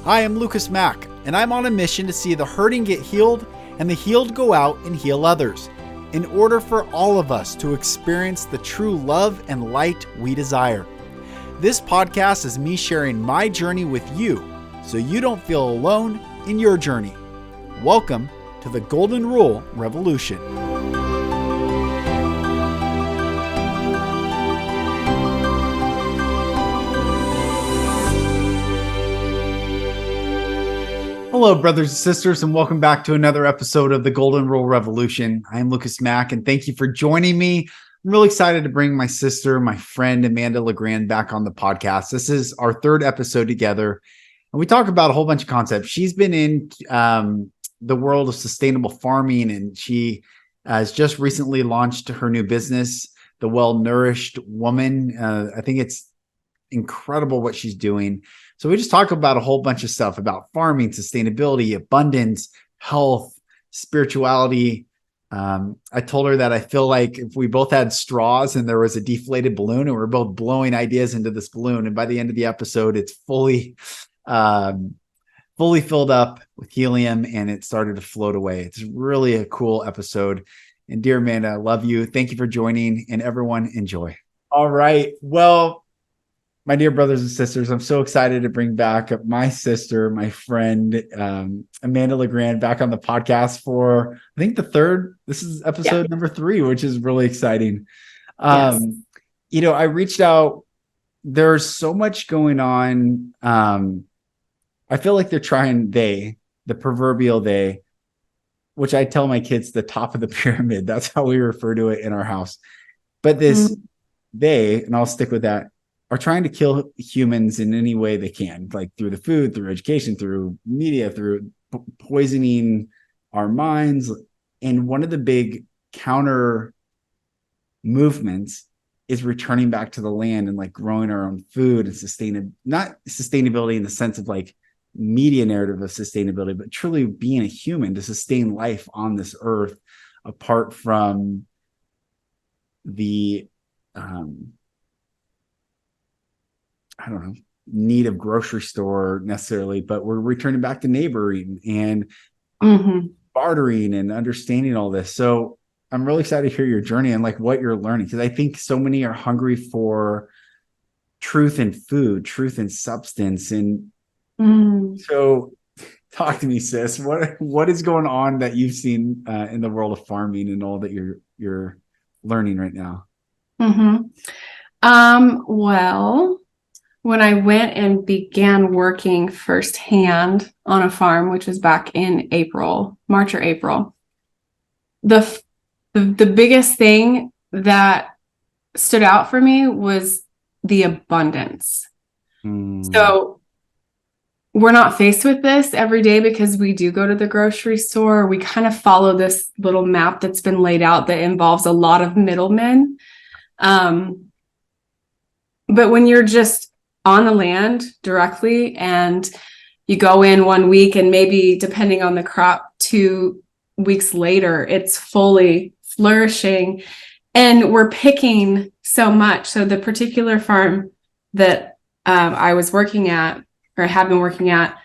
Hi, I'm Mack, and I'm on a mission to see the hurting get healed and the healed go out and heal others, in order for all of us to experience the true love and light we desire. This podcast is me sharing my journey with you, so you don't feel alone in your journey. Welcome to the Golden Rule Revolution. Hello, brothers and sisters, and welcome back to another episode of the Golden Rule Revolution. I'm Mack, and thank you for joining me. I'm really excited to bring my sister, my friend, Amanda LeGrand, back on the podcast. This is our third episode together, and we talk about a whole bunch of concepts. She's been in the world of sustainable farming, and she has just recently launched her new business, The Well-Nourished Woman. I think it's incredible what she's doing. So we just talk about a whole bunch of stuff about farming, sustainability, abundance, health, spirituality. I told her that I feel like if we both had straws and there was a deflated balloon and we're both blowing ideas into this balloon, and by the end of the episode, it's fully filled up with helium and it started to float away. It's really a cool episode. And dear Amanda, I love you. Thank you for joining, and everyone enjoy. All right. Well, my dear brothers and sisters, I'm so excited to bring back my sister, my friend, Amanda LeGrand, back on the podcast for, I think, this is episode number 3, which is really exciting. Yes. I reached out. There's so much going on. I feel like they're trying the proverbial they, which I tell my kids, the top of the pyramid. That's how we refer to it in our house. But this they, and I'll stick with that, are trying to kill humans in any way they can, like through the food, through education, through media, through poisoning our minds. And one of the big counter movements is returning back to the land and like growing our own food and not sustainability in the sense of like media narrative of sustainability, but truly being a human to sustain life on this earth apart from the, I don't know, need of grocery store necessarily, but we're returning back to neighboring and bartering and understanding all this. So I'm really excited to hear your journey and like what you're learning, because I think so many are hungry for truth in food, truth in substance. And so talk to me, sis. What is going on that you've seen in the world of farming and all that you're learning right now? Well, when I went and began working firsthand on a farm, which was back in March or April, the biggest thing that stood out for me was the abundance. So we're not faced with this every day because we do go to the grocery store. We kind of follow this little map that's been laid out that involves a lot of middlemen. But when you're just on the land directly and you go in 1 week and maybe depending on the crop 2 weeks later, it's fully flourishing and we're picking so much. So the particular farm that I was working at or have been working at,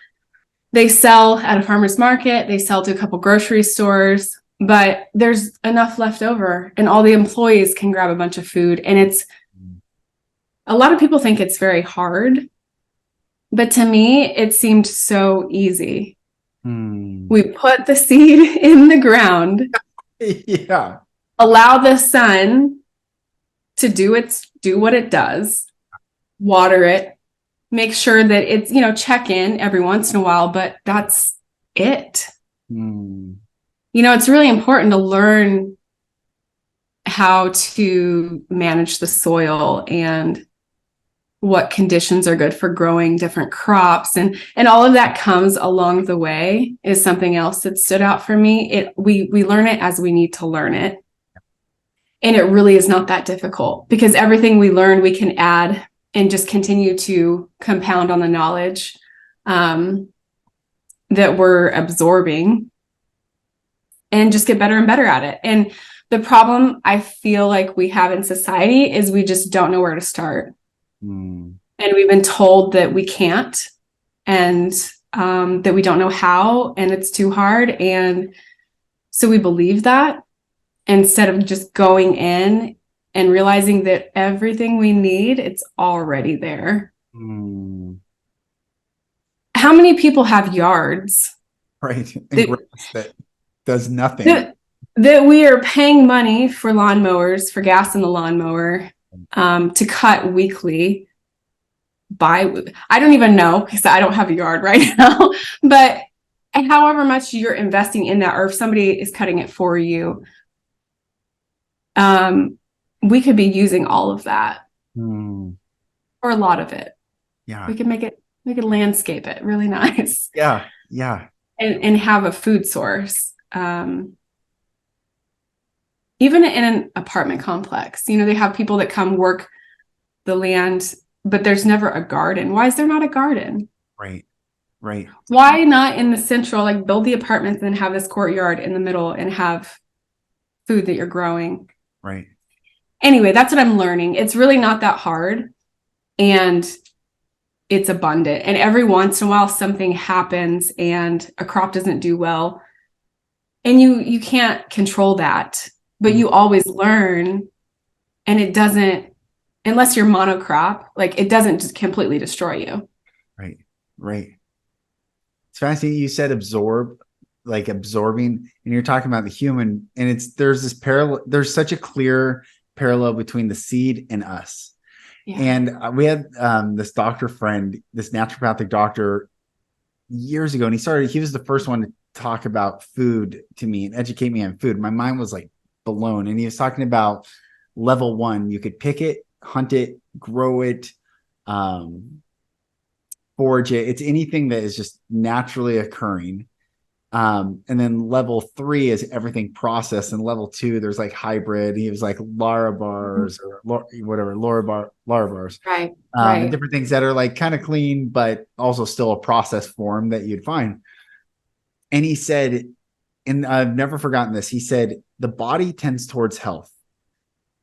they sell at a farmer's market, they sell to a couple grocery stores, but there's enough left over and all the employees can grab a bunch of food. And a lot of people think it's very hard, but to me, it seemed so easy. We put the seed in the ground, allow the sun to do what it does, water it, make sure that it's, check in every once in a while, but that's it. It's really important to learn how to manage the soil and what conditions are good for growing different crops. And all of that comes along the way is something else that stood out for me. We learn it as we need to learn it. And it really is not that difficult because everything we learn, we can add and just continue to compound on the knowledge that we're absorbing and just get better and better at it. And the problem I feel like we have in society is we just don't know where to start. And we've been told that we can't. And that we don't know how, and it's too hard. And so we believe that instead of just going in and realizing that everything we need, it's already there. How many people have yards? Right. And grass that does nothing. That we are paying money for lawnmowers, for gas in the lawnmower, to cut weekly. I don't even know because I don't have a yard right now, but however much you're investing in that, or if somebody is cutting it for you, we could be using all of that, or a lot of it. Yeah. We could make it landscape it really nice. Yeah. Yeah. And have a food source. Even in an apartment complex, they have people that come work the land, but there's never a garden. Why is there not a garden? Right. Right. Why not in the central, like build the apartments and have this courtyard in the middle and have food that you're growing? Right. Anyway, that's what I'm learning. It's really not that hard, and it's abundant. And every once in a while, something happens and a crop doesn't do well. And you can't control that, but you always learn, and it doesn't, unless you're monocrop, like it doesn't just completely destroy you. Right. Right. It's fascinating. You said absorbing, and you're talking about the human, and there's this parallel. There's such a clear parallel between the seed and us. Yeah. And we had this doctor friend, this naturopathic doctor years ago, and he was the first one to talk about food to me and educate me on food. My mind was like blown. And he was talking about level 1. You could pick it, hunt it, grow it, forage it. It's anything that is just naturally occurring. And then level 3 is everything processed. And level 2, there's like hybrid. He was like Larabars or whatever, Larabars. Right. And different things that are like kind of clean, but also still a processed form that you'd find. And he said, and I've never forgotten this, he said, the body tends towards health.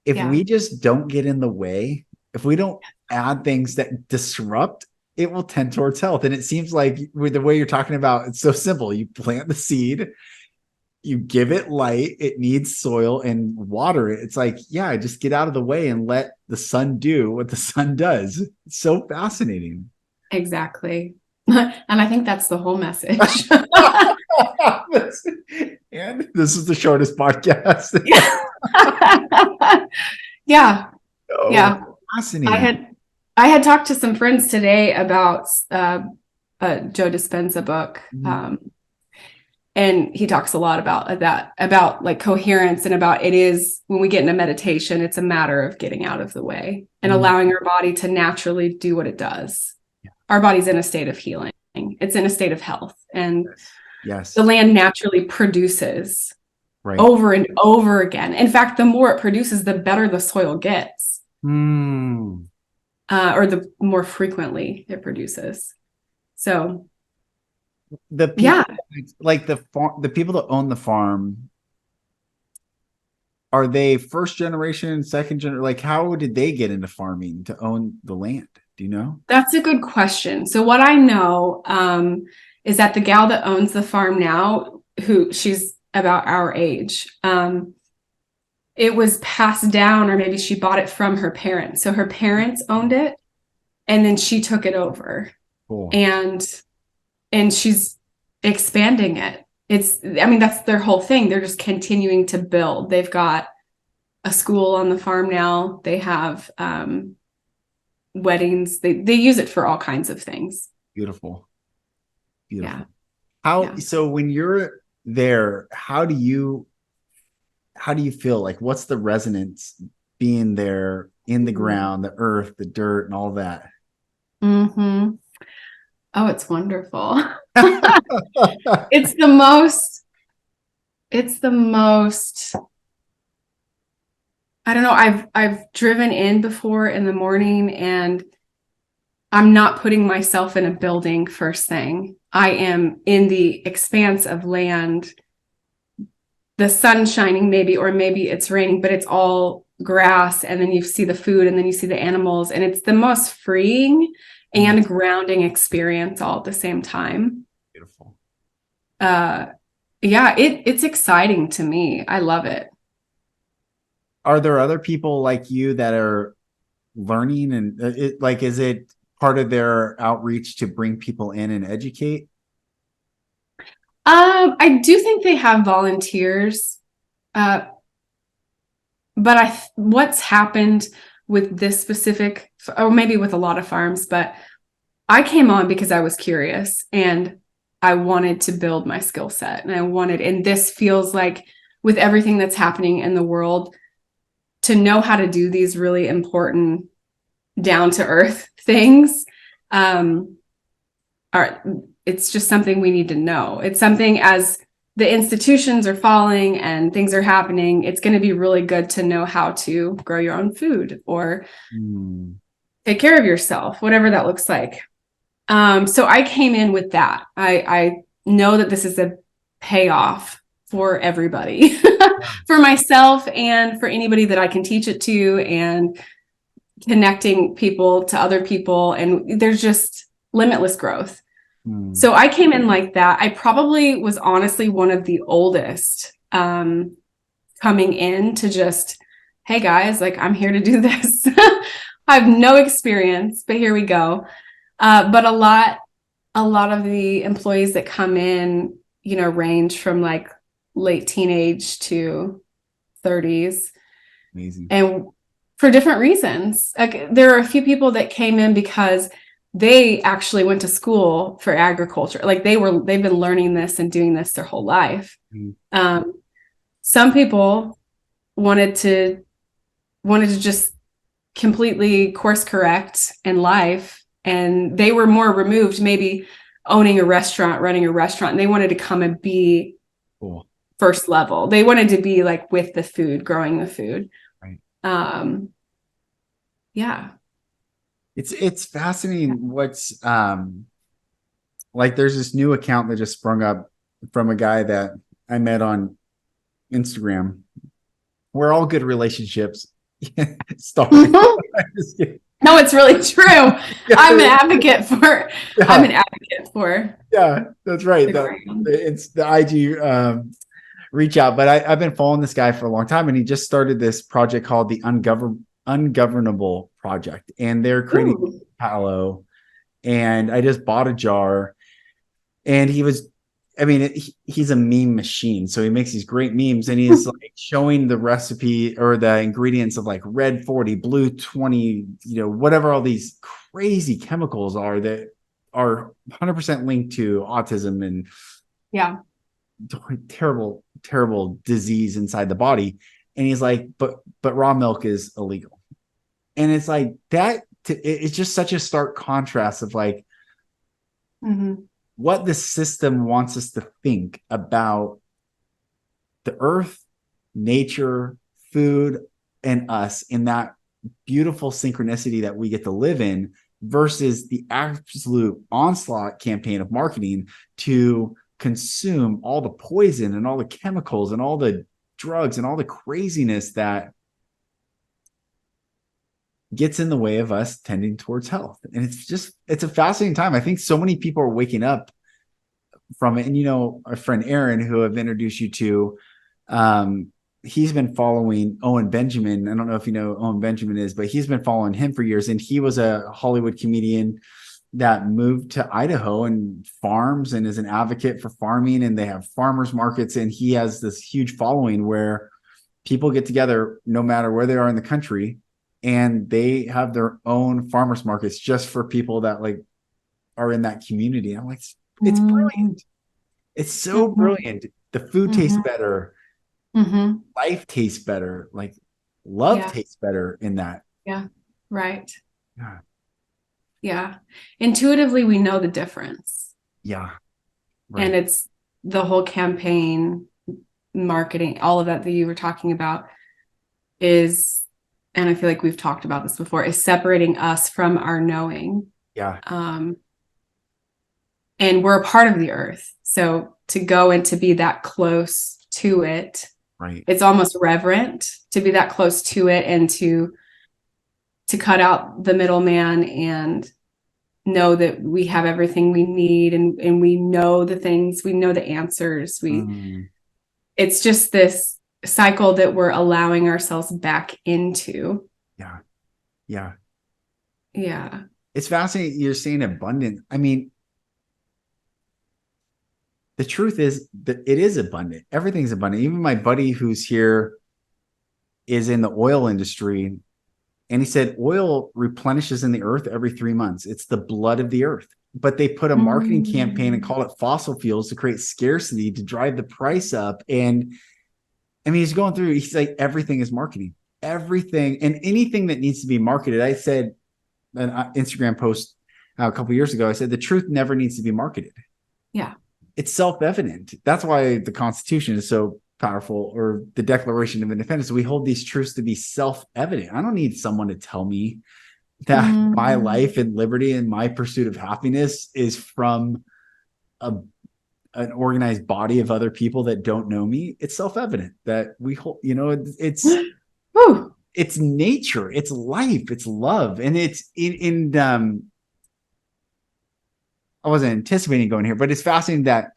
If we just don't get in the way, if we don't add things that disrupt, it will tend towards health. And it seems like with the way you're talking about, it's so simple. You plant the seed, you give it light, it needs soil and water it. It's like, just get out of the way and let the sun do what the sun does. It's so fascinating. Exactly. And I think that's the whole message. And this is the shortest podcast. Yeah. Oh, yeah. Fascinating. I had talked to some friends today about a Joe Dispenza book. And he talks a lot about that, about like coherence, and about it is when we get into meditation, it's a matter of getting out of the way and allowing our body to naturally do what it does. Yeah. Our body's in a state of healing. It's in a state of health. And the land naturally produces over and over again. In fact, the more it produces, the better the soil gets. Or the more frequently it produces. So the people, like the people that own the farm, are they first generation, second generation? Like, how did they get into farming to own the land? Do you know? That's a good question. So what I know is that the gal that owns the farm now, she's about our age, it was passed down, or maybe she bought it from her parents. So her parents owned it, and then she took it over. Cool. And she's expanding it. That's their whole thing. They're just continuing to build. They've got a school on the farm now. They have weddings. They use it for all kinds of things. Beautiful. Yeah. So when you're there, how do you feel? Like, what's the resonance being there in the ground, the earth, the dirt, and all that? Oh, it's wonderful. It's the most, I don't know. I've driven in before in the morning, and I'm not putting myself in a building first thing. I am in the expanse of land, the sun shining maybe, or maybe it's raining, but it's all grass. And then you see the food, and then you see the animals, and it's the most freeing and grounding experience all at the same time. Beautiful. Yeah, it's exciting to me. I love it. Are there other people like you that are learning, and is it part of their outreach to bring people in and educate? I do think they have volunteers, but what's happened with this specific, or maybe with a lot of farms, but I came on because I was curious and I wanted to build my skill set, and this feels like, with everything that's happening in the world, to know how to do these really important down to earth things, it's just something we need to know. It's something, as the institutions are falling and things are happening, it's going to be really good to know how to grow your own food or take care of yourself, whatever that looks like. So I came in with that. I know that this is a payoff for everybody, for myself and for anybody that I can teach it to, and connecting people to other people. And there's just limitless growth. So I came in like that. I probably was honestly one of the oldest coming in to just, hey guys, like, I'm here to do this. I have no experience, but here we go. But a lot of the employees that come in, range from like late teenage to 30s. Amazing. And for different reasons. Like, there are a few people that came in because they actually went to school for agriculture. Like, they've been learning this and doing this their whole life. Some people wanted to just completely course correct in life, and they were more removed, maybe owning a restaurant, running a restaurant, and they wanted to come and be first level. They wanted to be like with the food, growing the food. Right. Yeah. It's fascinating what's like, there's this new account that just sprung up from a guy that I met on Instagram. We're all good relationships start. No, it's really true. I'm an advocate for Yeah, that's right. It's the IG reach out. But I've been following this guy for a long time, and he just started this project called the Ungovungovernable Project, and they're creating tallow. And I just bought a jar, and he's a meme machine. So he makes these great memes, and he's like showing the recipe or the ingredients of like red 40, blue 20, whatever all these crazy chemicals are that are 100% linked to autism and terrible, terrible disease inside the body. And he's like, but raw milk is illegal. And it's like that. It's just such a stark contrast of like what the system wants us to think about the earth, nature, food, and us, in that beautiful synchronicity that we get to live in, versus the absolute onslaught campaign of marketing to consume all the poison and all the chemicals and all the drugs and all the craziness that gets in the way of us tending towards health. And it's a fascinating time. I think so many people are waking up from it. And, our friend Aaron, who I've introduced you to, he's been following Owen Benjamin. I don't know if you know who Owen Benjamin is, but he's been following him for years. And he was a Hollywood comedian that moved to Idaho and farms and is an advocate for farming. And they have farmers markets. And he has this huge following where people get together no matter where they are in the country, and they have their own farmers markets just for people that like are in that community. I'm like, it's brilliant. It's so brilliant. The food tastes better. Life tastes better. Like, love tastes better in that. Yeah. Right. Yeah. Intuitively, we know the difference. Yeah. Right. And it's the whole campaign, marketing, all of that you were talking about is, and I feel like we've talked about this before, is separating us from our knowing. Yeah. And we're a part of the earth. So to go and to be that close to it, right, it's almost reverent to be that close to it, and to cut out the middleman and know that we have everything we need, and we know the things, we know the answers. It's just this cycle that we're allowing ourselves back into. Yeah. Yeah. It's fascinating. You're saying abundant. I mean, the truth is that it is abundant. Everything's abundant. Even my buddy who's here is in the oil industry. And he said oil replenishes in the earth every 3 months. It's the blood of the earth. But they put a marketing campaign and call it fossil fuels to create scarcity, to drive the price up. And I mean, he's going through, he's like, everything is marketing. Everything and anything that needs to be marketed. I said an Instagram post a couple of years ago, I said, the truth never needs to be marketed. Yeah. It's self-evident. That's why the Constitution is so powerful, or the Declaration of Independence. We hold these truths to be self-evident. I don't need someone to tell me that my life and liberty and my pursuit of happiness is from an organized body of other people that don't know me. It's self-evident that we hold, it's nature, it's life, it's love. And it's I wasn't anticipating going here, but it's fascinating that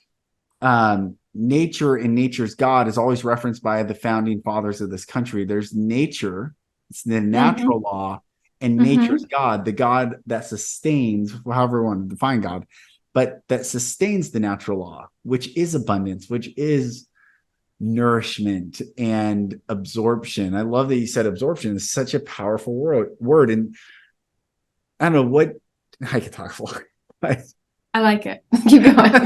nature and nature's God is always referenced by the founding fathers of this country. There's nature, it's the natural law, and nature's God, the God that sustains, however you want to define God, but that sustains the natural law, which is abundance, which is nourishment and absorption. I love that you said absorption is such a powerful word. And I don't know what I could talk for. I like it. Keep going. I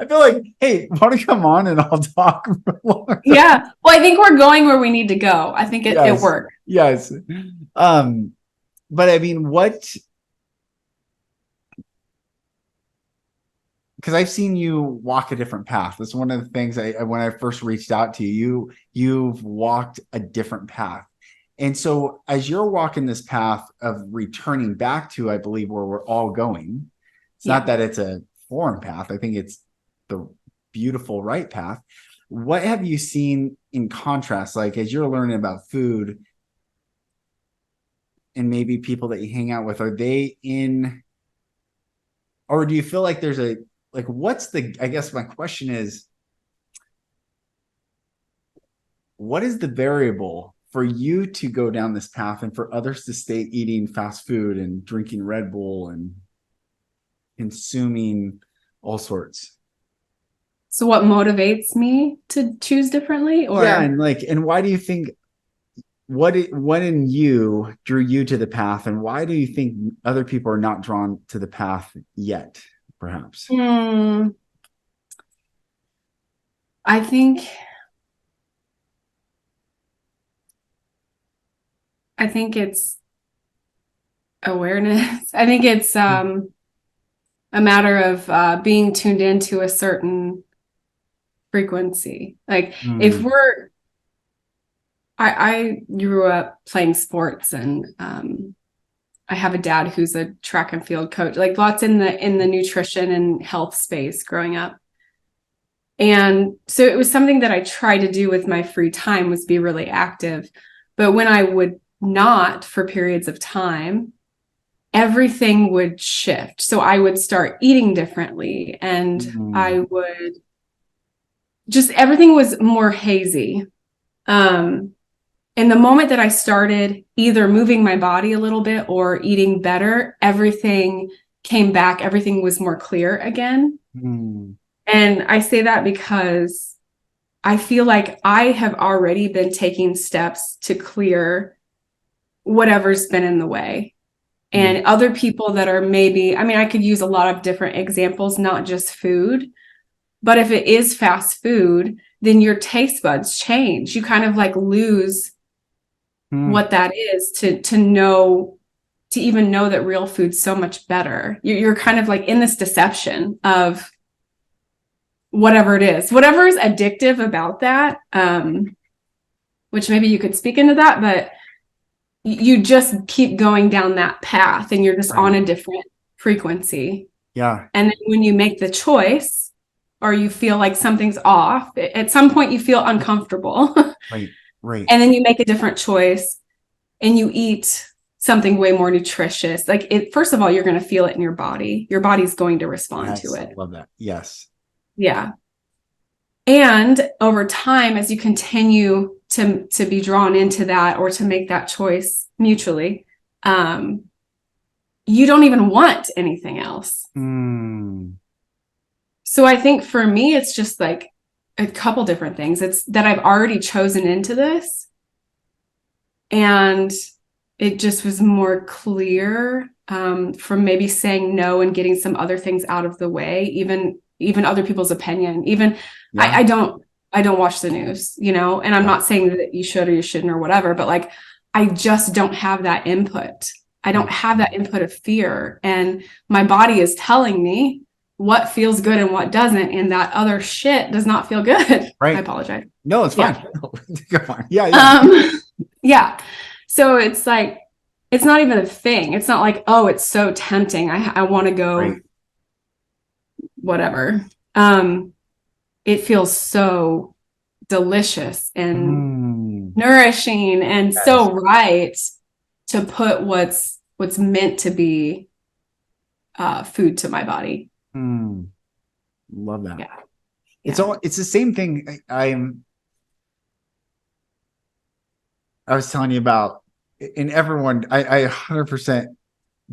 feel like, hey, want to come on and I'll talk for longer? Yeah. Well, I think we're going where we need to go. I think it worked. Yes. But I mean, because I've seen you walk a different path. That's one of the things when I first reached out to you, you've walked a different path. And so as you're walking this path of returning back to, I believe, where we're all going, it's not that it's a foreign path. I think it's the beautiful right path. What have you seen in contrast? Like as you're learning about food and maybe people that you hang out with, are they in, or do you feel like there's I guess my question is, what is the variable for you to go down this path and for others to stay eating fast food and drinking Red Bull and consuming all sorts? So what motivates me to choose differently? Or and why do you think, what in you drew you to the path, and why do you think other people are not drawn to the path yet, perhaps? I think it's awareness. I think it's a matter of being tuned into a certain frequency. Like if I grew up playing sports, and I have a dad who's a track and field coach, like lots in the nutrition and health space growing up. And so it was something that I tried to do with my free time, was be really active. But when I would not for periods of time, everything would shift. So I would start eating differently, and I would just, everything was more hazy. And the moment that I started either moving my body a little bit or eating better, everything came back. Everything was more clear again. And I say that because I feel like I have already been taking steps to clear whatever's been in the way. And other people that are maybe, I mean, I could use a lot of different examples, not just food, but if it is fast food, then your taste buds change. You kind of like lose what that is to know, to even know that real food's so much better. You're kind of like in this deception of whatever it is, whatever is addictive about that, which maybe you could speak into that, but you just keep going down that path and you're just on a different frequency. Yeah. And then when you make the choice, or you feel like something's off, at some point you feel uncomfortable. Right. And then you make a different choice and you eat something way more nutritious. Like first of all, you're going to feel it in your body. Your body's going to respond to it. I love that. Yes. Yeah. And over time, as you continue to be drawn into that or to make that choice mutually, you don't even want anything else. So I think for me, it's just like a couple different things. It's that I've already chosen into this, and it just was more clear from maybe saying no and getting some other things out of the way, even other people's opinion. Even I don't watch the news, and I'm not saying that you should or you shouldn't or whatever, but like I just don't have that input. I don't have that input of fear, and my body is telling me what feels good and what doesn't, and that other shit does not feel good. Right. I apologize. No, it's fine. Go on. Yeah. So it's like, it's not even a thing. It's not like, oh, it's so tempting. I want to go whatever. It feels so delicious and nourishing and so right to put what's meant to be food to my body. Love that. Yeah. It's the same thing. I was telling you about, and everyone, I 100%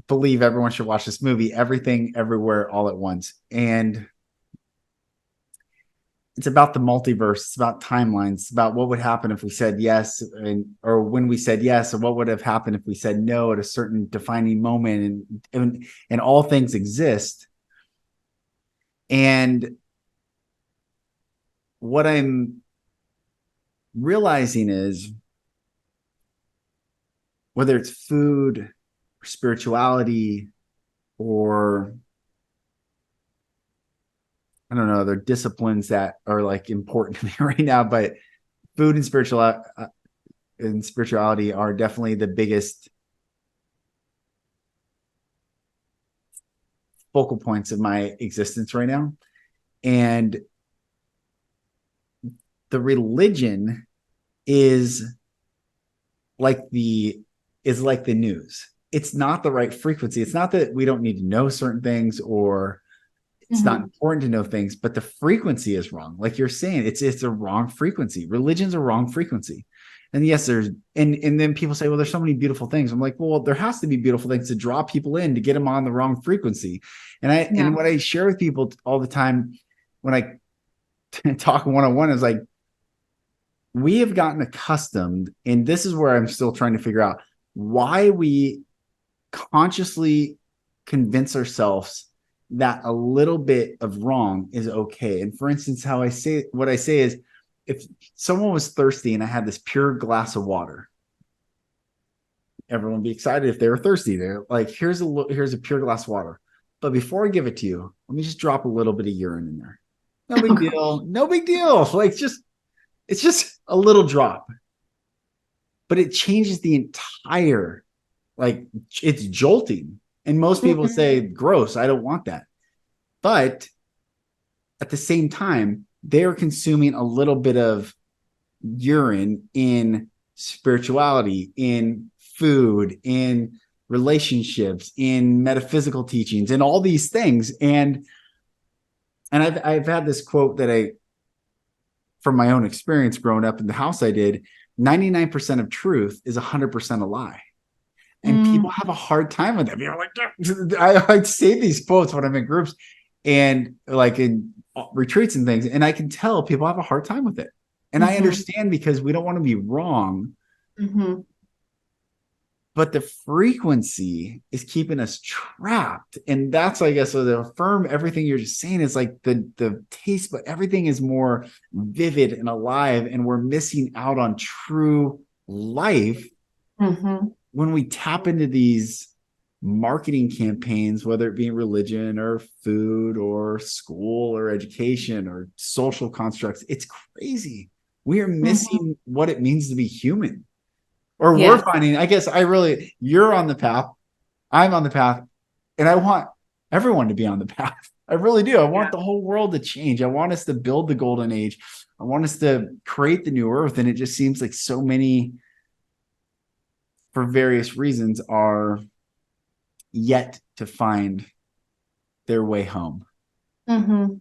believe everyone should watch this movie, Everything Everywhere All at Once. And it's about the multiverse. It's about timelines. It's about what would happen if we said yes, or when we said yes, or what would have happened if we said no at a certain defining moment, and all things exist. And what I'm realizing is, whether it's food or spirituality or I don't know, other disciplines that are like important to me right now, but food and spirituality are definitely the biggest focal points of my existence right now. And the religion is like the news. It's not the right frequency. It's not that we don't need to know certain things, or it's not important to know things, but the frequency is wrong. Like you're saying, it's a wrong frequency. Religion's a wrong frequency. And yes, and then people say, well, there's so many beautiful things. I'm like, well, there has to be beautiful things to draw people in, to get them on the wrong frequency. And what I share with people all the time when I talk one-on-one is like, we have gotten accustomed, and this is where I'm still trying to figure out why we consciously convince ourselves that a little bit of wrong is okay. And for instance, what I say is, if someone was thirsty and I had this pure glass of water, everyone would be excited if they were thirsty. They're like, here's a pure glass of water. But before I give it to you, let me just drop a little bit of urine in there. No big deal. No big deal. Like it's just a little drop. But it changes the entire, like it's jolting. And most people say, gross, I don't want that. But at the same time, they're consuming a little bit of urine in spirituality, in food, in relationships, in metaphysical teachings, and all these things. And I've had this quote that from my own experience growing up in the house I did, 99% of truth is 100% a lie. And people have a hard time with it. You're like, I say these quotes when I'm in groups and like in retreats and things, and I can tell people have a hard time with it. And I understand, because we don't want to be wrong. But the frequency is keeping us trapped. And that's, I guess, so to affirm everything you're just saying is like the taste, but everything is more vivid and alive. And we're missing out on true life when we tap into these marketing campaigns, whether it be religion or food or school or education or social constructs. It's crazy. We are missing what it means to be human. Or we're finding, I guess you're on the path, I'm on the path, and I want everyone to be on the path. I really do. I want the whole world to change. I want us to build the golden age. I want us to create the new earth. And it just seems like so many for various reasons, are yet to find their way home. Mm-hmm.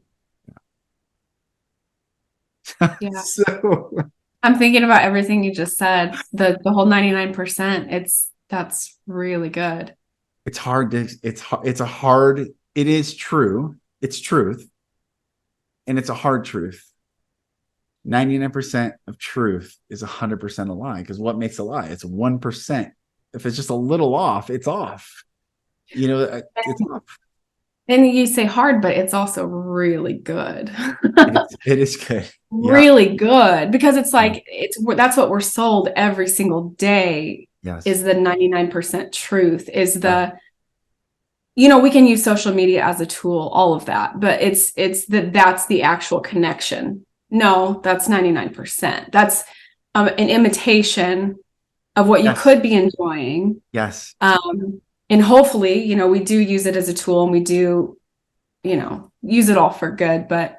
Yeah. So I'm thinking about everything you just said. The whole 99%, that's really good. it's hard to, it's a hard, it is true. It's truth. And it's a hard truth. 99% of truth is 100% a lie. Because what makes a lie? It's 1%. If it's just a little off, it's off. You know, it's off. And you say hard, but it's also really good. It is good. Yeah. Really good, because it's like that's what we're sold every single day. Yes. Is the 99% truth, is the we can use social media as a tool, all of that, but it's that's the actual connection. No, that's 99%. That's an imitation of what you could be enjoying. Yes. And hopefully, we do use it as a tool, and we do, use it all for good. But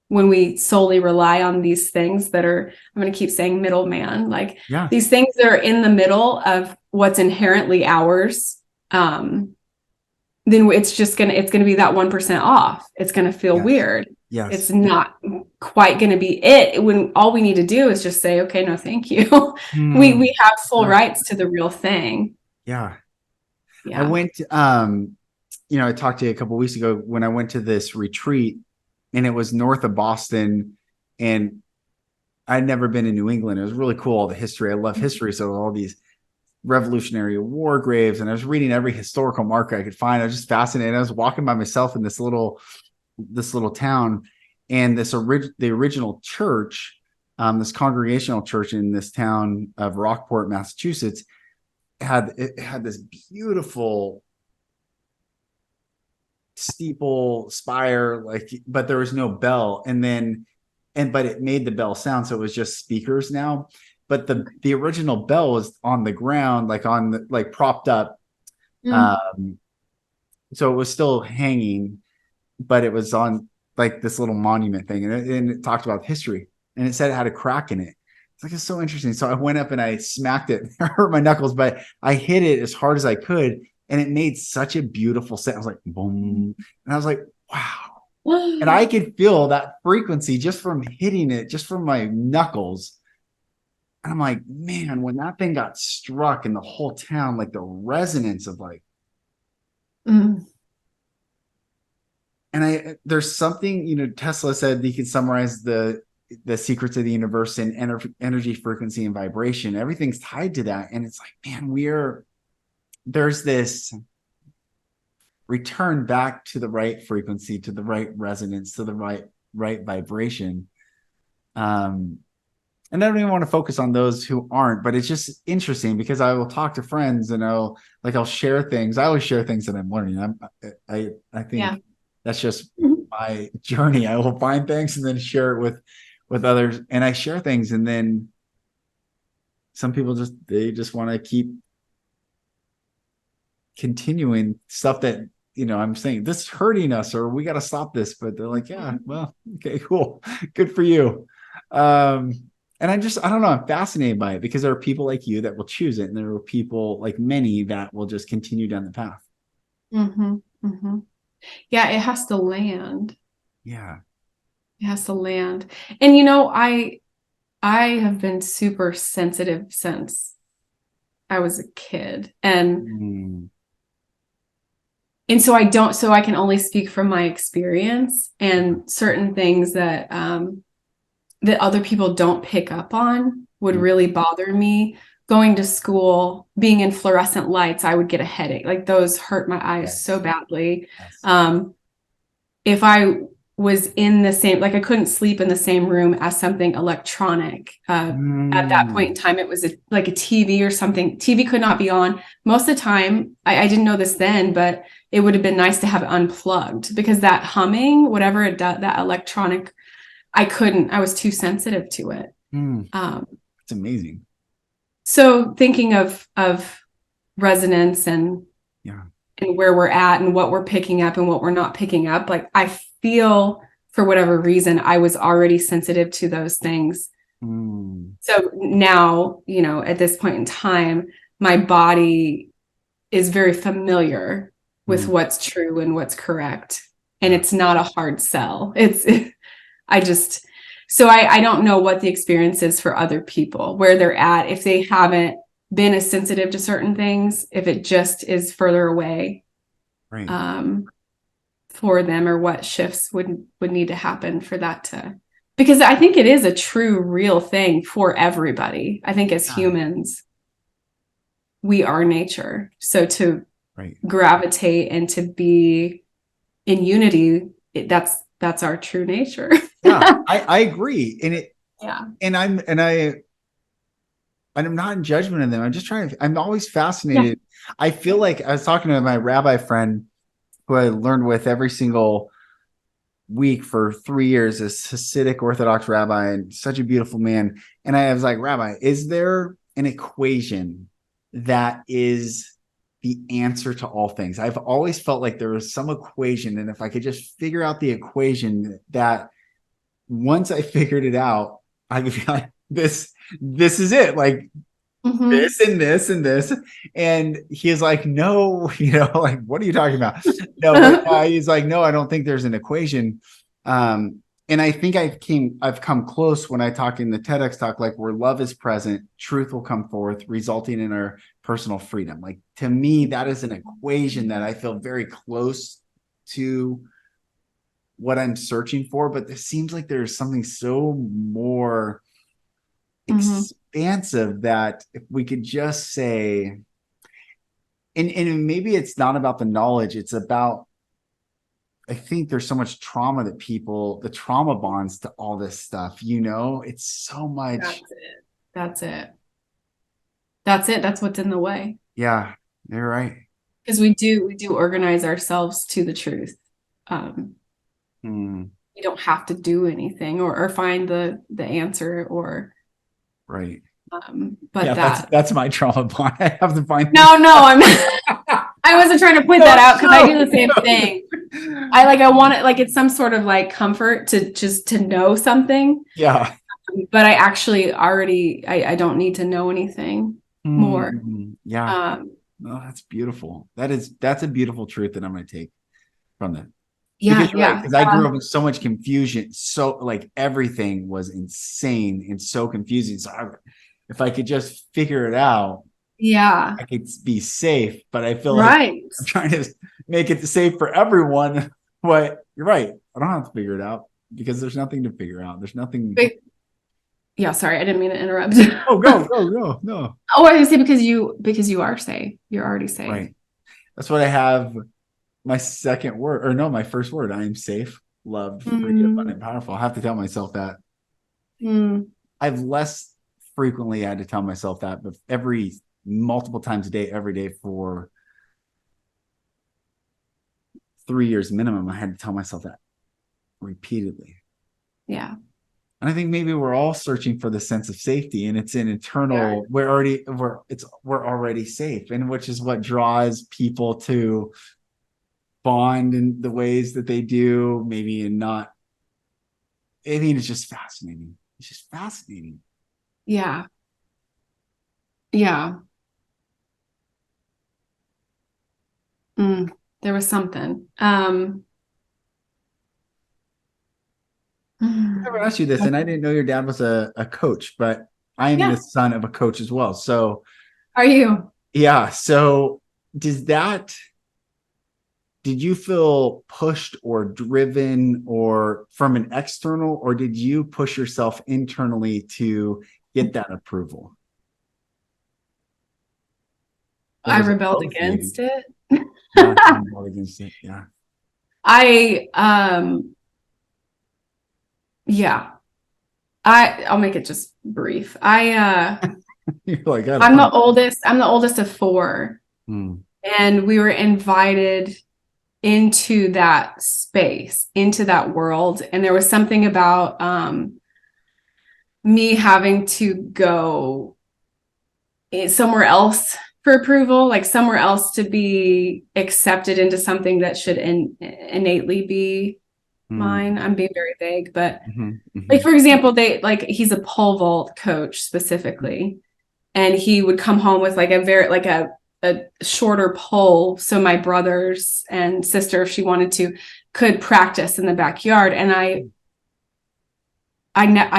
when we solely rely on these things that are, I'm going to keep saying middleman, like these things that are in the middle of what's inherently ours, then it's going to be that 1% off. It's going to feel weird. Yes. It's not quite going to be it, when all we need to do is just say, okay, no, thank you. We have full rights to the real thing. Yeah. I went, I talked to you a couple of weeks ago when I went to this retreat, and it was north of Boston, and I'd never been in New England. It was really cool. All the history. I love history. So all these Revolutionary War graves, and I was reading every historical marker I could find. I was just fascinated. I was walking by myself in this little town, and the original church, this congregational church in this town of Rockport, Massachusetts, had this beautiful steeple spire, but there was no bell, but it made the bell sound, so it was just speakers now. But the original bell was on the ground, propped up. So it was still hanging, but it was on this little monument thing, and it talked about history, and it said it had a crack in it. It's so interesting. So I went up and I smacked it. I hurt my knuckles, but I hit it as hard as I could, and it made such a beautiful sound. I was like, boom. And I was like, wow. And I could feel that frequency just from hitting it, just from my knuckles. And I'm like, man, when that thing got struck in the whole town, the resonance of and there's something, Tesla said you could summarize the secrets of the universe in energy, frequency, and vibration. Everything's tied to that. And it's like, man, there's this return back to the right frequency, to the right resonance, to the right vibration. And I don't even want to focus on those who aren't, but it's just interesting because I will talk to friends, and I'll share things. I always share things that I'm learning. I think that's just my journey. I will find things and then share it with others. And I share things, and then some people just want to keep continuing stuff that, I'm saying this is hurting us, or we got to stop this, but they're like, yeah, well, okay, cool. Good for you. And I don't know, I'm fascinated by it because there are people like you that will choose it. And there are people like many that will just continue down the path. Yeah. It has to land. Yeah. It has to land. And, I have been super sensitive since I was a kid, and so I can only speak from my experience, and certain things that other people don't pick up on would really bother me. Going to school, being in fluorescent lights, I would get a headache. Those hurt my eyes so badly. If I was in the same, I couldn't sleep in the same room as something electronic. At that point in time, it was a TV or something. TV could not be on. Most of the time, I didn't know this then, but it would have been nice to have it unplugged, because that humming, whatever it does, that electronic, I was too sensitive to it. It's amazing. So thinking of resonance and where we're at and what we're picking up and what we're not picking up, I feel, for whatever reason, I was already sensitive to those things. So now, at this point in time, my body is very familiar with what's true and what's correct. And it's not a hard sell. So I don't know what the experience is for other people, where they're at, if they haven't been as sensitive to certain things, if it just is further away for them, or what shifts would need to happen for that to, because I think it is a true, real thing for everybody. I think as humans, we are nature. So to gravitate and to be in unity, that's our true nature. I agree. And I'm not in judgment of them. I'm just I'm always fascinated. Yeah. I feel like I was talking to my rabbi friend who I learned with every single week for 3 years, this Hasidic Orthodox rabbi, and such a beautiful man. And I was like, Rabbi, is there an equation that is the answer to all things? I've always felt like there was some equation, and if I could just figure out the equation, that once I figured it out, I could be like, this is it. Like this and this and this. And he's like, no, like, what are you talking about? No, he's like, no, I don't think there's an equation. And I think I've come close when I talk in the TEDx talk, like, where love is present, truth will come forth, resulting in our personal freedom. Like, to me, that is an equation that I feel very close to what I'm searching for. But it seems like there's something so more expansive that if we could just say, and maybe it's not about the knowledge, it's about, I think there's so much trauma that the trauma bonds to all this stuff, it's so much. That's it. That's what's in the way. Yeah, you're right. Because we do organize ourselves to the truth. You don't have to do anything or find the answer or right. But yeah, that's my trauma bond. I have to find. No, I'm. I wasn't trying to point that out, because I do the same thing. I want it, like, it's some sort of like comfort to just to know something. Yeah. But I actually I don't need to know anything more. Yeah. Oh, that's beautiful. That's a beautiful truth that I'm going to take from that. Yeah, because I grew up with so much confusion. So, like, everything was insane and so confusing. So if I could just figure it out, I could be safe. But I feel like I'm trying to make it safe for everyone. But you're right. I don't have to figure it out, because there's nothing to figure out. There's nothing. Yeah, sorry, I didn't mean to interrupt. Oh, go, no. Oh, I was gonna say because you are safe. You're already safe. Right. That's what I have. My second word, or no, my first word. I am safe, loved, free, abundant, powerful. I have to tell myself that. I've less frequently had to tell myself that, but multiple times a day, every day for 3 years minimum, I had to tell myself that repeatedly. Yeah. And I think maybe we're all searching for the sense of safety, and it's an internal. We're already safe, and which is what draws people to bond in the ways that they do. Maybe and not. I mean, it's just fascinating. It's just fascinating. Yeah. There was something. I never asked you this, and I didn't know your dad was a coach, but I am the son of a coach as well. So, are you? Yeah. So, did you feel pushed or driven or from an external, or did you push yourself internally to get that approval? I rebelled against it. I rebelled against it. Yeah. I'll make it just brief. You're like, I'm the oldest of four. And we were invited into that space, into that world. And there was something about me having to go somewhere else for approval, like somewhere else to be accepted into something that should innately be mine. I'm being very vague, but like, for example, he's a pole vault coach specifically. and he would come home with like a shorter pole, so my brothers and sister, if she wanted to, could practice in the backyard. And I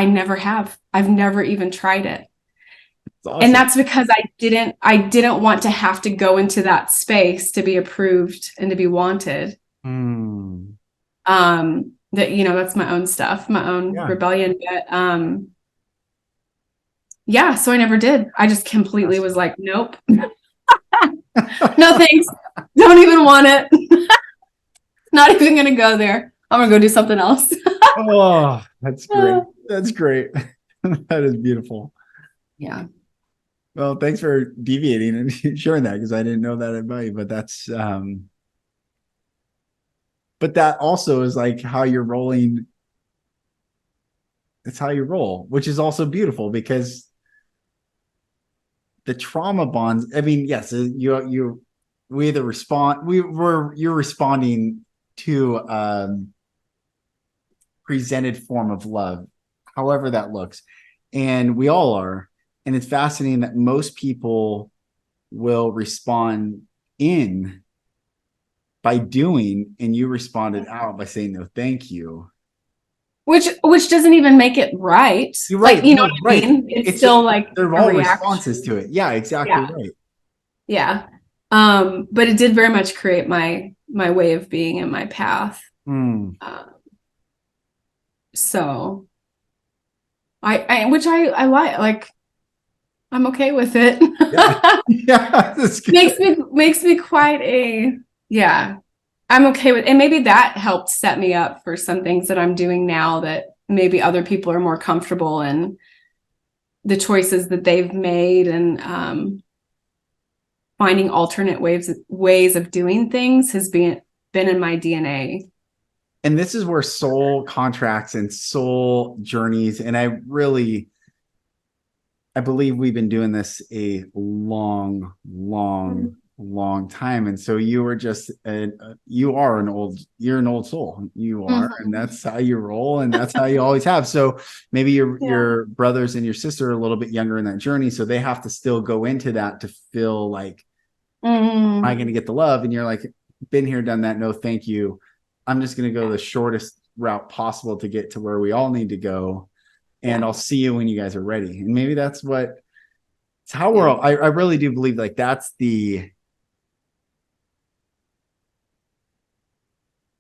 never have. I've never even tried it. Awesome. And that's because I didn't want to have to go into that space to be approved and to be wanted. That, you know, that's my own stuff, my own rebellion. But yeah, so I never did. I just completely was like, nope. No thanks. Don't even want it. Not even gonna go there. I'm gonna go do something else. Oh, that's great. That's great. That is beautiful. Yeah. Well, thanks for deviating and sharing that, because I didn't know that about you. But that's but that also is like how you're rolling. It's how you roll, which is also beautiful, because the trauma bonds. I mean, yes, we either respond. You're responding to presented form of love, however that looks, and we all are. And it's fascinating that most people will respond in by doing, and you responded out by saying no, thank you. Which doesn't even make it right. You're right. Like, you know what I mean? It's still like they're all responses to it. Yeah, exactly right. Yeah. But it did very much create my way of being and my path. So which I like, I'm okay with it. Yeah, that's good. makes me quite I'm okay with, and maybe that helped set me up for some things that I'm doing now that maybe other people are more comfortable in the choices that they've made, and finding alternate ways of doing things has been in my DNA. And this is where soul contracts and soul journeys, and I believe we've been doing this a long time. And so you were just you're an old soul. You are, and that's how you roll, and that's how you always have. So maybe your brothers and your sister are a little bit younger in that journey, so they have to still go into that to feel like, am I going to get the love? And you're like, been here, done that. No, thank you. I'm just going to go the shortest route possible to get to where we all need to go. And I'll see you when you guys are ready. And maybe that's what, it's how we're all, I really do believe like that's the,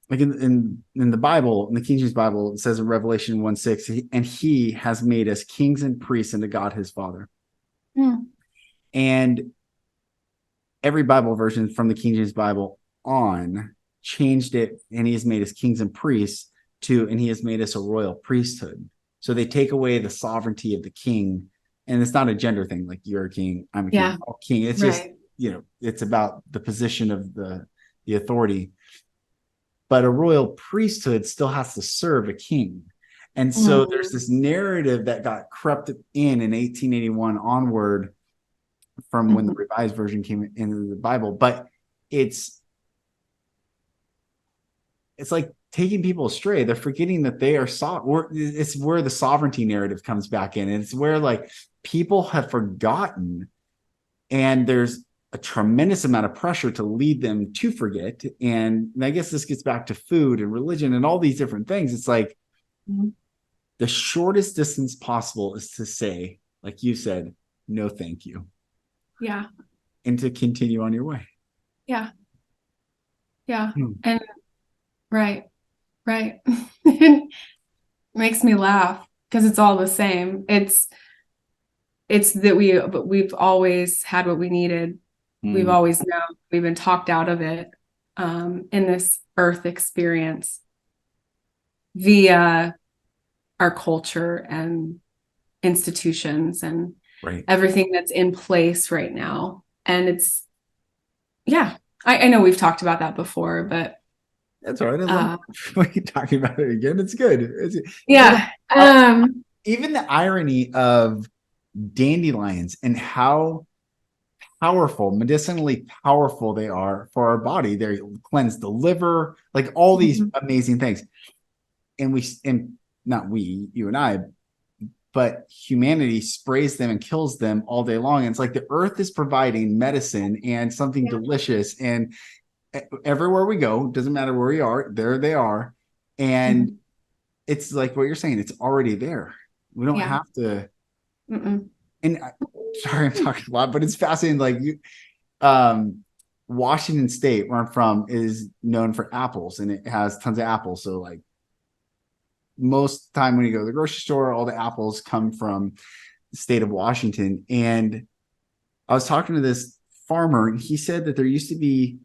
like in the Bible, in the King James Bible, it says in Revelation 1:6, and he has made us kings and priests unto God his Father. And every Bible version from the King James Bible on changed it, and he has made us kings and priests and he has made us a royal priesthood. So they take away the sovereignty of the king, and it's not a gender thing, like you're a king, I'm a king, all king. It's just, you know, it's about the position of the authority. But a royal priesthood still has to serve a king. And so there's this narrative that got crept in 1881 onward from when the Revised Version came into the Bible. But it's like taking people astray. They're forgetting that they are it's where the sovereignty narrative comes back in. And it's where like people have forgotten, and there's a tremendous amount of pressure to lead them to forget. And I guess this gets back to food and religion and all these different things. It's like the shortest distance possible is to say, like you said, no, thank you. Yeah. And to continue on your way. Yeah. Yeah. And right. It makes me laugh because it's all the same. It's that we've always had what we needed. We've always known. We've been talked out of it in this earth experience via our culture and institutions and everything that's in place right now. And it's, I know we've talked about that before, but that's all right. When you're talking about it again, it's good. Even the irony of dandelions and how powerful, medicinally powerful they are for our body. They cleanse the liver, like all these amazing things. And not we, you and I, but humanity sprays them and kills them all day long. And it's like the earth is providing medicine and something delicious. And everywhere we go, doesn't matter where we are, there they are. And it's like what you're saying, it's already there. We don't have to. And sorry, I'm talking a lot, but it's fascinating. Like Washington State, where I'm from, is known for apples, and it has tons of apples. So like most time when you go to the grocery store, all the apples come from the state of Washington. And I was talking to this farmer, and he said that there used to be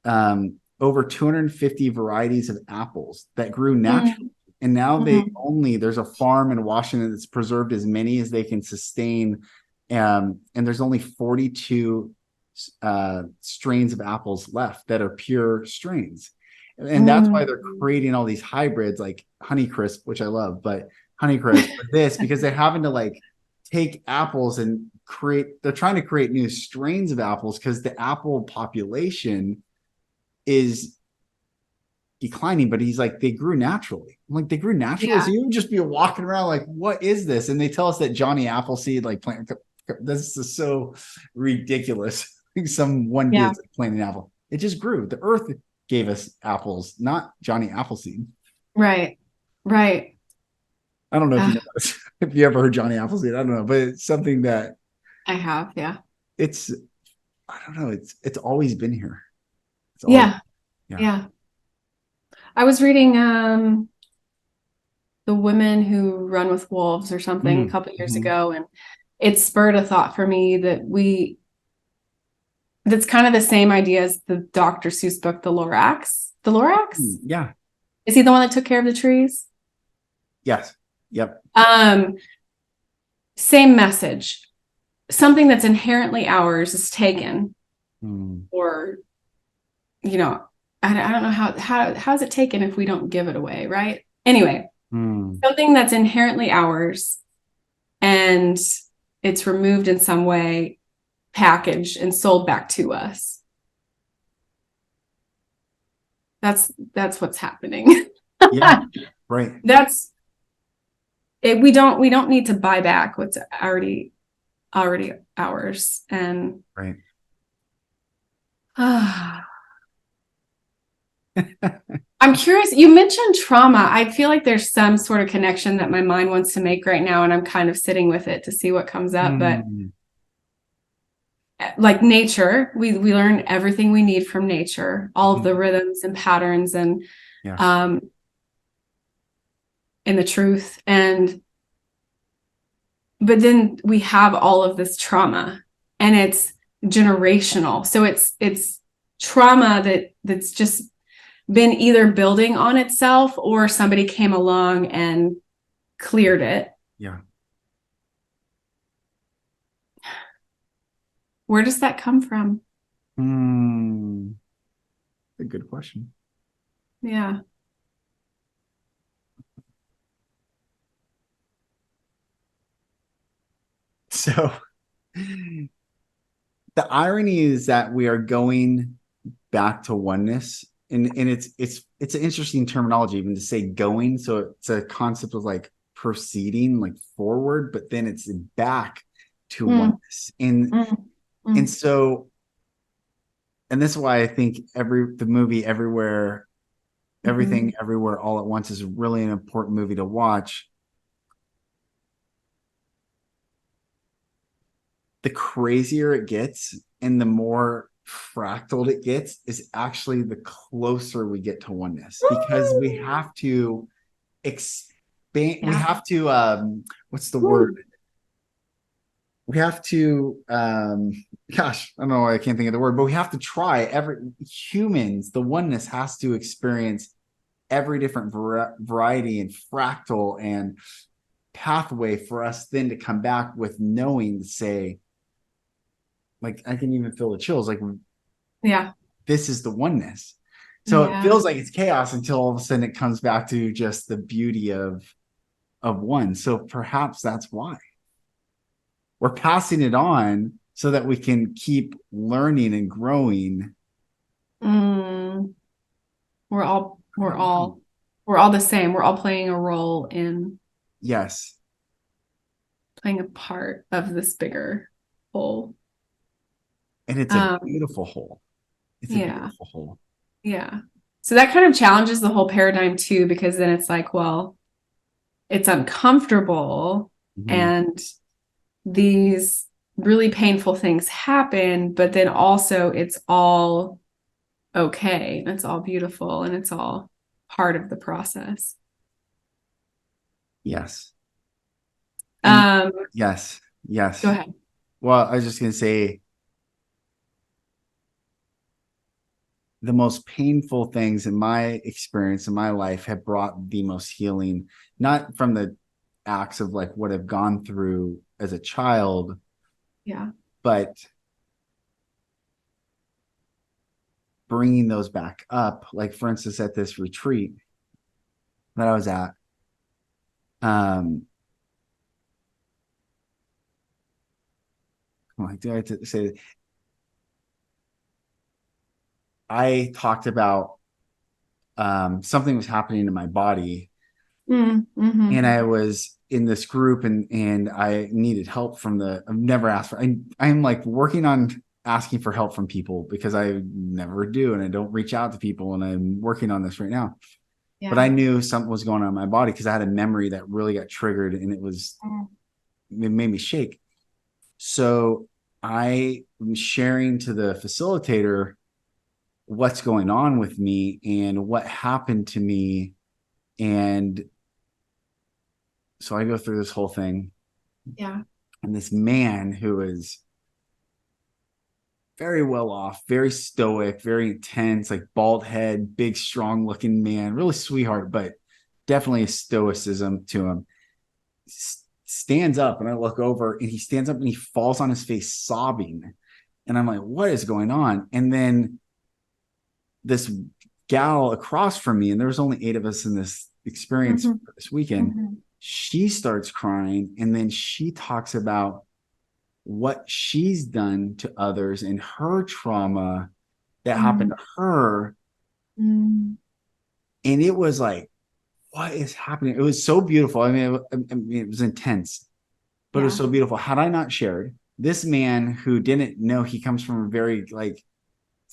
over 250 varieties of apples that grew naturally. And now there's a farm in Washington that's preserved as many as they can sustain. And there's only 42 strains of apples left that are pure strains. And that's why they're creating all these hybrids like Honeycrisp, which I love, but Honeycrisp for this, because they're having to like take apples and they're trying to create new strains of apples because the apple population is declining. But he's like, they grew naturally. I'm like, they grew naturally. So you would just be walking around like, what is this? And they tell us that Johnny Appleseed like plant. This is so ridiculous. One dude's like planting an apple. It just grew. The earth gave us apples, not Johnny Appleseed. Right. I don't know if you know this, if you ever heard Johnny Appleseed. I don't know, but it's something that I have. Yeah. It's, I don't know. It's always been here. Yeah. I was reading The Women Who Run with Wolves or something a couple of years ago, and it spurred a thought for me that's kind of the same idea as the Dr. Seuss book, The Lorax. The Lorax? Yeah. Is he the one that took care of the trees? Yes. Yep. Same message. Something that's inherently ours is taken, or, you know, I don't know how is it taken if we don't give it away, right? Anyway, something that's inherently ours and it's removed in some way, packaged and sold back to us. That's what's happening. Yeah, right. That's it. We don't need to buy back what's already ours. And right. I'm curious, you mentioned trauma. I feel like there's some sort of connection that my mind wants to make right now, and I'm kind of sitting with it to see what comes up. But like nature, we learn everything we need from nature, all of the rhythms and patterns and the truth. But then we have all of this trauma, and it's generational. So it's trauma that's just been either building on itself or somebody came along and cleared it. Yeah. Where does that come from? A good question. Yeah. So the irony is that we are going back to oneness, and it's an interesting terminology even to say going. So it's a concept of like proceeding like forward, but then it's back to oneness. And so, and this is why I think the movie Everywhere, Everything Everywhere All at Once is really an important movie to watch. The crazier it gets and the more fractaled it gets is actually the closer we get to oneness, because we have to expand. We have to, what's the word? We have to, gosh, I don't know why I can't think of the word, but we have to try humans, the oneness has to experience every different variety and fractal and pathway for us then to come back with knowing to say, like, I can even feel the chills, like, this is the oneness. So it feels like it's chaos until all of a sudden it comes back to just the beauty of one. So perhaps that's why we're passing it on, so that we can keep learning and growing. We're all the same. We're all playing a role in. Yes. playing a part of this bigger whole. And it's a beautiful whole. It's a beautiful whole. Yeah. So that kind of challenges the whole paradigm too, because then it's like, well, it's uncomfortable and these really painful things happen, but then also it's all okay. It's all beautiful and it's all part of the process. Yes. Yes. Yes. Go ahead. Well, I was just going to say the most painful things in my experience in my life have brought the most healing, not from the acts of like what I've gone through as a child. Yeah. But bringing those back up, like for instance, at this retreat that I was at, like, do I have to say, I talked about something was happening in my body, and I was in this group, and I needed help from I've never asked for. I'm like working on asking for help from people because I never do, and I don't reach out to people, and I'm working on this right now. Yeah. But I knew something was going on in my body because I had a memory that really got triggered, and it made me shake. So I was sharing to the facilitator what's going on with me and what happened to me. And so I go through this whole thing. Yeah. And this man who is very well off, very stoic, very intense, like bald head, big, strong looking man, really sweetheart, but definitely a stoicism to him, stands up, and I look over and he stands up and he falls on his face sobbing. And I'm like, what is going on? And then this gal across from me, and there was only 8 of us in this experience this weekend, she starts crying, and then she talks about what she's done to others and her trauma that happened to her. And it was like, what is happening? It was so beautiful. I mean, it was intense, but it was so beautiful. Had I not shared, this man who didn't know, he comes from a very like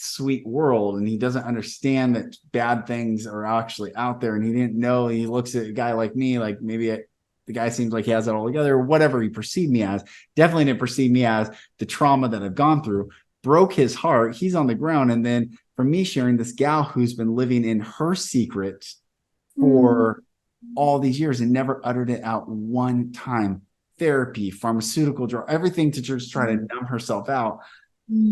sweet world, and he doesn't understand that bad things are actually out there, and he didn't know. He looks at a guy like me, like maybe the guy seems like he has it all together, or whatever he perceived me as. Definitely didn't perceive me as the trauma that I've gone through. Broke his heart. He's on the ground. And then for me sharing, this gal who's been living in her secret for all these years and never uttered it out one time. Therapy, pharmaceutical drug, everything to just try to numb herself out.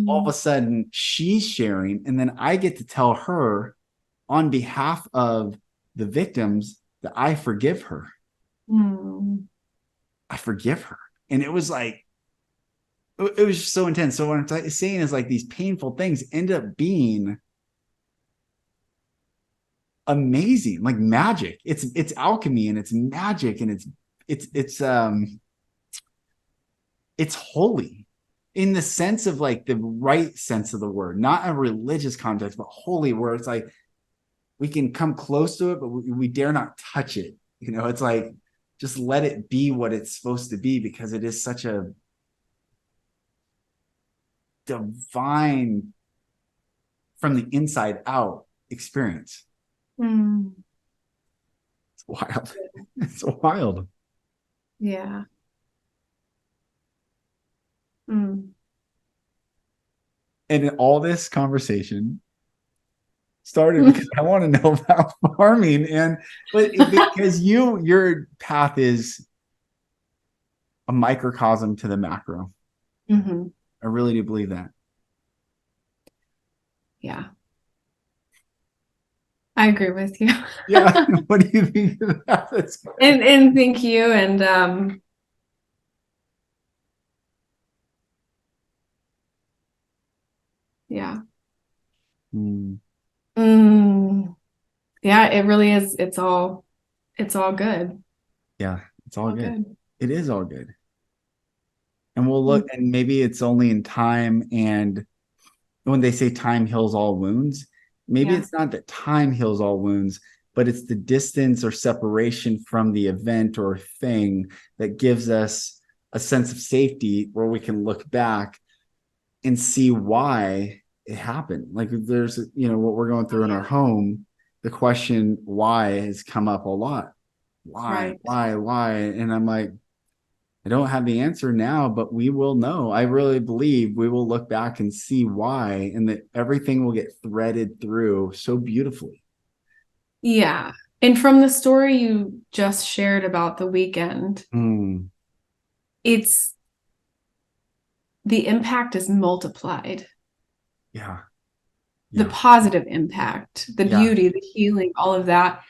All of a sudden she's sharing, and then I get to tell her on behalf of the victims that I forgive her. I forgive her. And it was like, it was just so intense. So what I'm saying is like these painful things end up being amazing, like magic. It's alchemy, and it's magic, and it's holy in the sense of like the right sense of the word, not a religious context, but holy, where it's like we can come close to it, but we dare not touch it. You know, it's like, just let it be what it's supposed to be, because it is such a divine, from the inside out experience. It's wild. It's wild. Yeah. And all this conversation started because I want to know about farming, but because your path is a microcosm to the macro. I really do believe that. Yeah. I agree with you. Yeah. What do you think of that? And thank you. And yeah. Yeah, it really is. It's all good. Yeah, it's all good. It is all good. And we'll look, and maybe it's only in time. And when they say time heals all wounds, maybe it's not that time heals all wounds, but it's the distance or separation from the event or thing that gives us a sense of safety where we can look back and see why it happened. Like there's, what we're going through in our home, the question why has come up a lot. Why? And I'm like, I don't have the answer now, but we will know. I really believe we will look back and see why, and that everything will get threaded through so beautifully. Yeah. And from the story you just shared about the weekend, it's the impact is multiplied. Yeah. The positive impact, the beauty, the healing, all of that,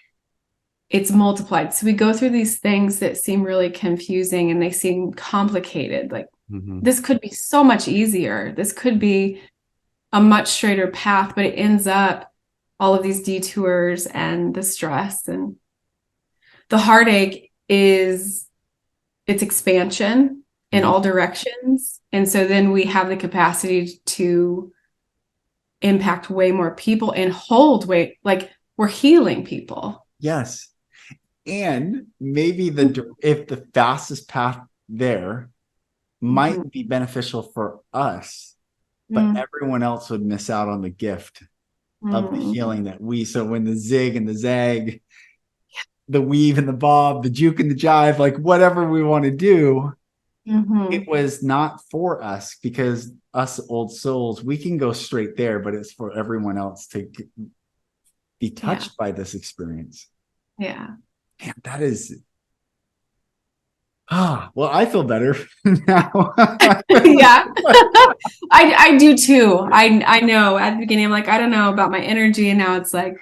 it's multiplied. So we go through these things that seem really confusing and they seem complicated. Like this could be so much easier. This could be a much straighter path, but it ends up all of these detours and the stress and the heartache is its expansion in all directions. And so then we have the capacity to impact way more people and hold weight, like we're healing people. Yes. And maybe if the fastest path there might be beneficial for us, but everyone else would miss out on the gift of the healing that so when the zig and the zag, the weave and the bob, the juke and the jive, like whatever we want to do, it was not for us, because us old souls, we can go straight there, but it's for everyone else to be touched by this experience. Yeah. Man, that is well, I feel better now. Yeah. I do too. I know at the beginning I'm like, I don't know about my energy, and now it's like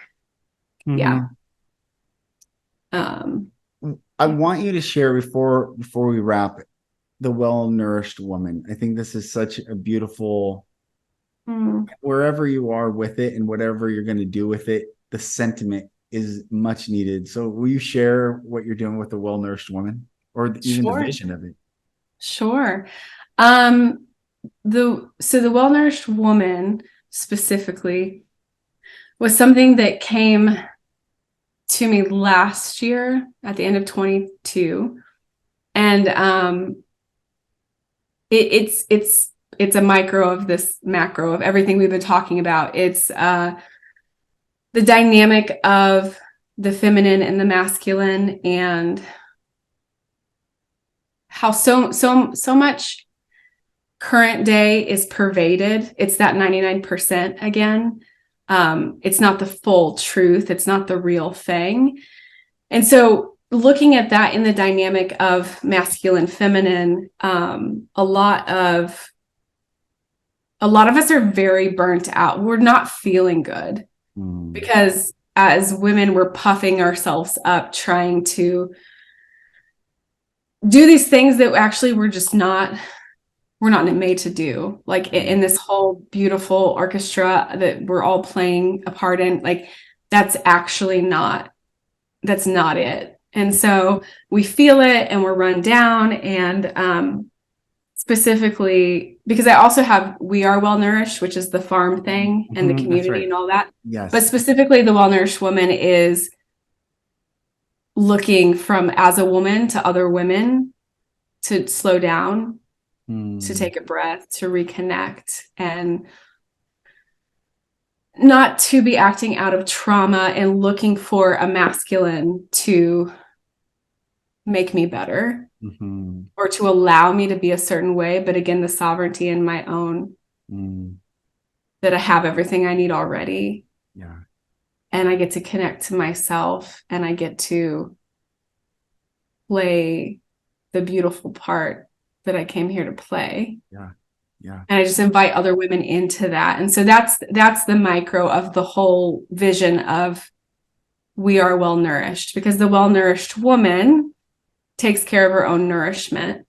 yeah. I want you to share before we wrap, the well-nourished woman. I think this is such a beautiful, wherever you are with it and whatever you're going to do with it, the sentiment is much needed. So will you share what you're doing with the well-nourished woman, or even the vision of it? Sure. The well-nourished woman specifically was something that came to me last year at the end of 22. And it's a micro of this macro of everything we've been talking about. It's the dynamic of the feminine and the masculine, and how so much current day is pervaded. It's that 99% again. It's not the full truth. It's not the real thing. And so looking at that in the dynamic of masculine, feminine, a lot of us are very burnt out. We're not feeling good because as women, we're puffing ourselves up, trying to do these things that actually we're not made to do. Like in this whole beautiful orchestra that we're all playing a part in, like that's not it. And so we feel it and we're run down. And specifically because I also have We Are Well Nourished, which is the farm thing and the community and all that. Yes. But specifically the well nourished woman is looking from as a woman to other women to slow down, to take a breath, to reconnect, and not to be acting out of trauma and looking for a masculine to make me better or to allow me to be a certain way. But again, the sovereignty in my own, that I have everything I need already. Yeah. And I get to connect to myself, and I get to play the beautiful part that I came here to play. Yeah. Yeah. And I just invite other women into that. And so that's the micro of the whole vision of We Are Well Nourished, because the well nourished woman takes care of her own nourishment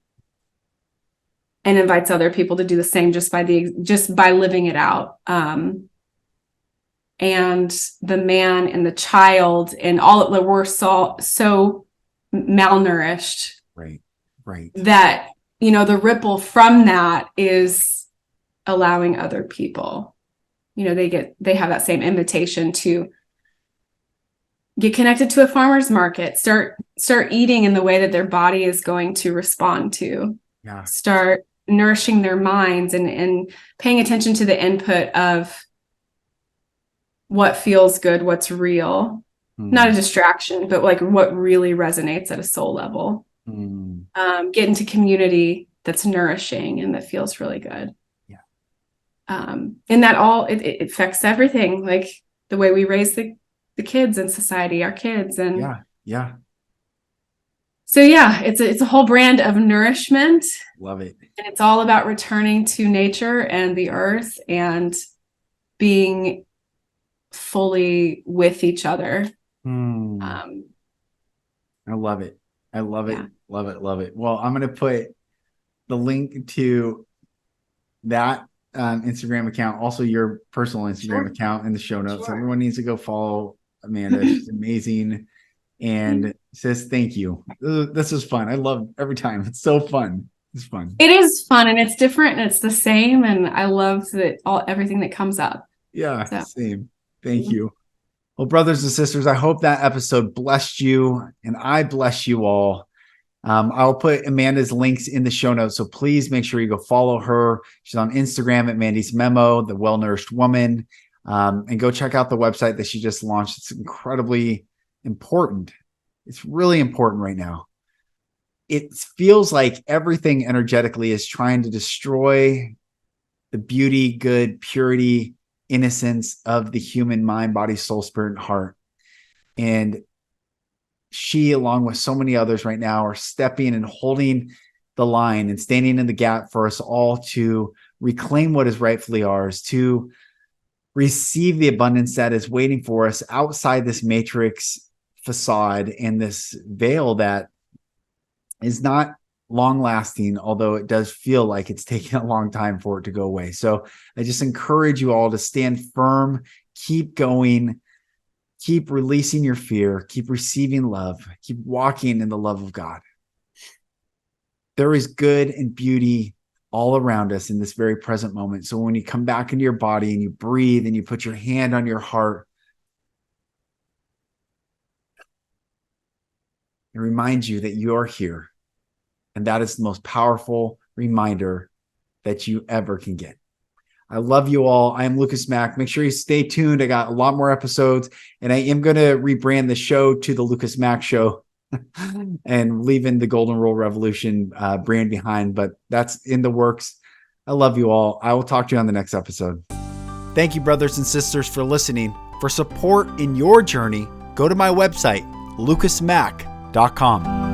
and invites other people to do the same just by living it out. And the man and the child and all that, we're so malnourished. Right. That, the ripple from that is allowing other people, they have that same invitation to get connected to a farmer's market, start eating in the way that their body is going to respond to. start nourishing their minds and paying attention to the input of what feels good, what's real, not a distraction, but like what really resonates at a soul level. Get into community that's nourishing and that feels really good. And that all, it affects everything, like the way we raise the kids in society, our kids. And so it's a whole brand of nourishment. Love it. And it's all about returning to nature and the earth and being fully with each other. I love it. I love it. Love it. Love it. Well, I'm going to put the link to that Instagram account, also your personal Instagram account in the show notes. Everyone needs to go follow Amanda. She's amazing. And sis, thank you. This is fun. I love every time. It's so fun. It's fun. It is fun and it's different and it's the same. And I love that everything that comes up. Same. Thank you. Well, brothers and sisters, I hope that episode blessed you and I bless you all. I'll put Amanda's links in the show notes. So please make sure you go follow her. She's on Instagram at Mandy's Memo, the Well-Nourished Woman. And go check out the website that she just launched. It's incredibly important. It's really important right now. It feels like everything energetically is trying to destroy the beauty, good, purity, innocence of the human mind, body, soul, spirit, and heart. And she, along with so many others right now, are stepping and holding the line and standing in the gap for us all to reclaim what is rightfully ours, to receive the abundance that is waiting for us outside this matrix facade and this veil that is not long lasting, although it does feel like it's taking a long time for it to go away. So I just encourage you all to stand firm, keep going, keep releasing your fear, keep receiving love, keep walking in the love of God. There is good and beauty all around us in this very present moment. So when you come back into your body and you breathe and you put your hand on your heart, it reminds you that you're here. And that is the most powerful reminder that you ever can get. I love you all. I am Lucas Mack. Make sure you stay tuned. I got a lot more episodes, and I am going to rebrand the show to the Lucas Mack Show and leaving the Golden Rule Revolution brand behind, but that's in the works. I love you all. I will talk to you on the next episode. Thank you, brothers and sisters, for listening. For support in your journey, go to my website, lucasmack.com.